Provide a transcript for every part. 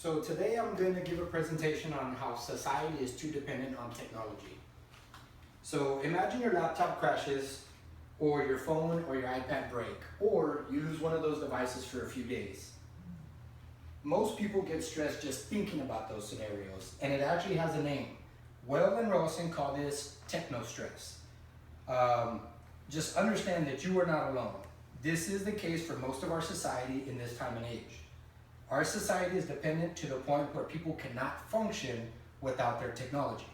So today I'm going to give a presentation on how society is too dependent on technology. So imagine your laptop crashes, or your phone or your iPad break, or you lose one of those devices for a few days. Most people get stressed just thinking about those scenarios, and it actually has a name. Well and Rosen call this techno stress. Just understand that you are not alone. This is the case for most of our society in this time and age. Our society is dependent to the point where people cannot function without their technology.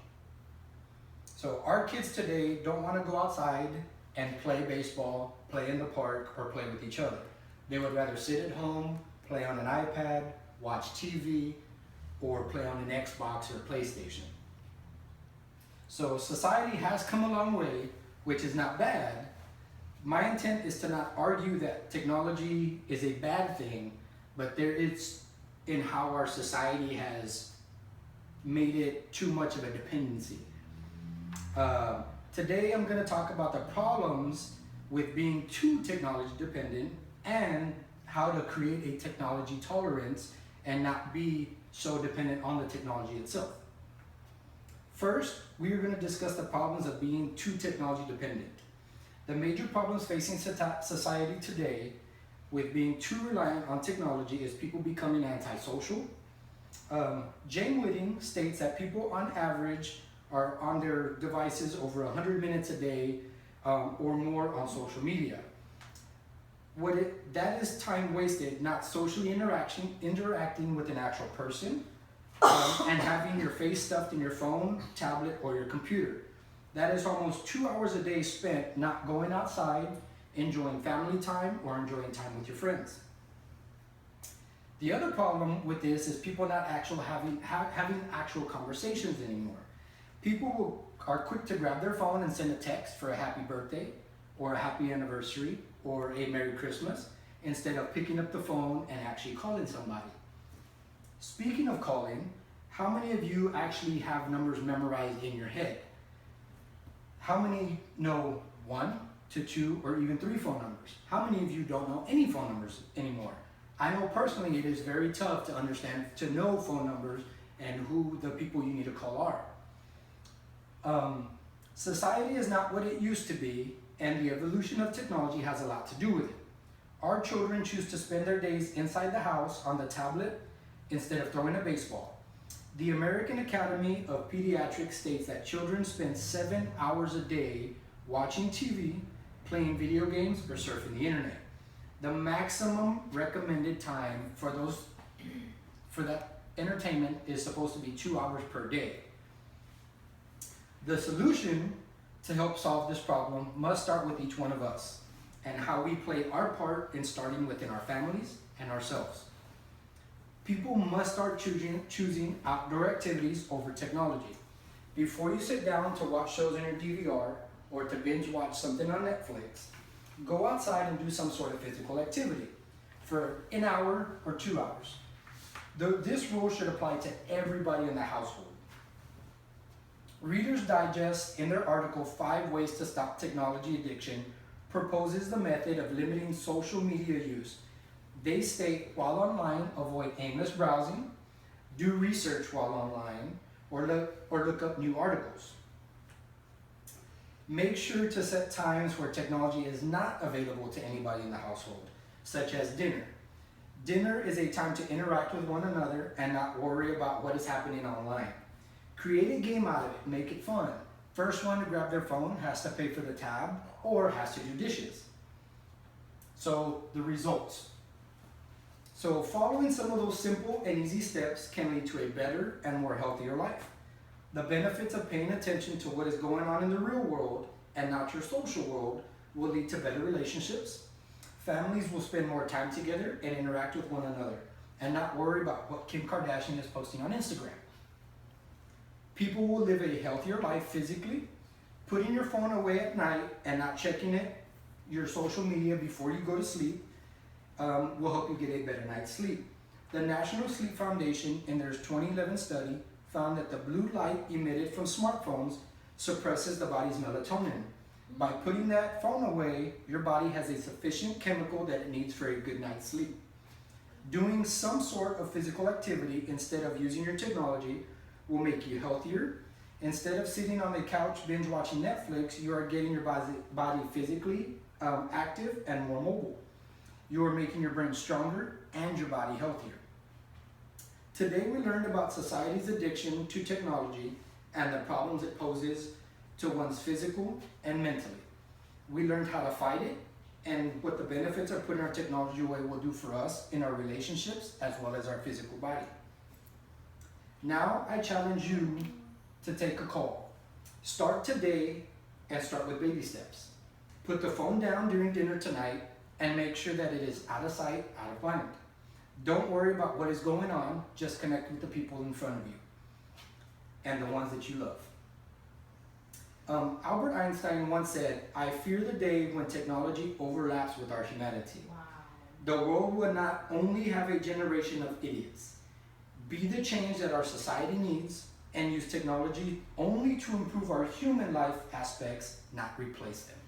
So our kids today don't want to go outside and play baseball, play in the park, or play with each other. They would rather sit at home, play on an iPad, watch TV, or play on an Xbox or PlayStation. So society has come a long way, which is not bad. My intent is to not argue that technology is a bad thing, but there is in how our society has made it too much of a dependency. Today I'm going to talk about the problems with being too technology dependent and how to create a technology tolerance and not be so dependent on the technology itself. First, we are going to discuss the problems of being too technology dependent. The major problems facing society today with being too reliant on technology is people becoming antisocial. Jane Whitting states that people on average are on their devices over 100 minutes a day or more on social media. That is time wasted not socially interacting with an actual person and having your face stuffed in your phone, tablet, or your computer. That is almost 2 hours a day spent not going outside, enjoying family time, or enjoying time with your friends. The other problem with this is people not having actual conversations anymore. People are quick to grab their phone and send a text for a happy birthday, or a happy anniversary, or a Merry Christmas, instead of picking up the phone and actually calling somebody. Speaking of calling, how many of you actually have numbers memorized in your head? How many know 1 to 2 or even 3 phone numbers? How many of you don't know any phone numbers anymore? I know personally it is very tough to know phone numbers and who the people you need to call are. Society is not what it used to be, and the evolution of technology has a lot to do with it. Our children choose to spend their days inside the house on the tablet instead of throwing a baseball. The American Academy of Pediatrics states that children spend 7 hours a day watching TV, playing video games, or surfing the internet. The maximum recommended time for that entertainment is supposed to be 2 hours per day. The solution to help solve this problem must start with each one of us and how we play our part in starting within our families and ourselves. People must start choosing outdoor activities over technology. Before you sit down to watch shows on your DVR or to binge watch something on Netflix, go outside and do some sort of physical activity for an hour or 2 hours. This rule should apply to everybody in the household. Reader's Digest, in their article 5 Ways to Stop Technology Addiction, proposes the method of limiting social media use. They state, while online, avoid aimless browsing, do research while online, or look up new articles. Make sure to set times where technology is not available to anybody in the household, such as dinner. Dinner is a time to interact with one another and not worry about what is happening online. Create a game out of it, make it fun. First one to grab their phone has to pay for the tab or has to do dishes. So the results. So following some of those simple and easy steps can lead to a better and more healthier life. The benefits of paying attention to what is going on in the real world and not your social world will lead to better relationships. Families will spend more time together and interact with one another and not worry about what Kim Kardashian is posting on Instagram. People will live a healthier life physically. Putting your phone away at night and not checking your social media before you go to sleep will help you get a better night's sleep. The National Sleep Foundation, in their 2011 study, found that the blue light emitted from smartphones suppresses the body's melatonin. By putting that phone away, your body has a sufficient chemical that it needs for a good night's sleep. Doing some sort of physical activity instead of using your technology will make you healthier. Instead of sitting on the couch binge watching Netflix, you are getting your body physically active and more mobile. You are making your brain stronger and your body healthier. Today we learned about society's addiction to technology and the problems it poses to one's physical and mentally. We learned how to fight it and what the benefits of putting our technology away will do for us in our relationships as well as our physical body. Now I challenge you to take a call. Start today and start with baby steps. Put the phone down during dinner tonight and make sure that it is out of sight, out of mind. Don't worry about what is going on, just connect with the people in front of you and the ones that you love. Albert Einstein once said, "I fear the day when technology overlaps with our humanity." Wow. The world will not only have a generation of idiots. Be the change that our society needs and use technology only to improve our human life aspects, not replace them.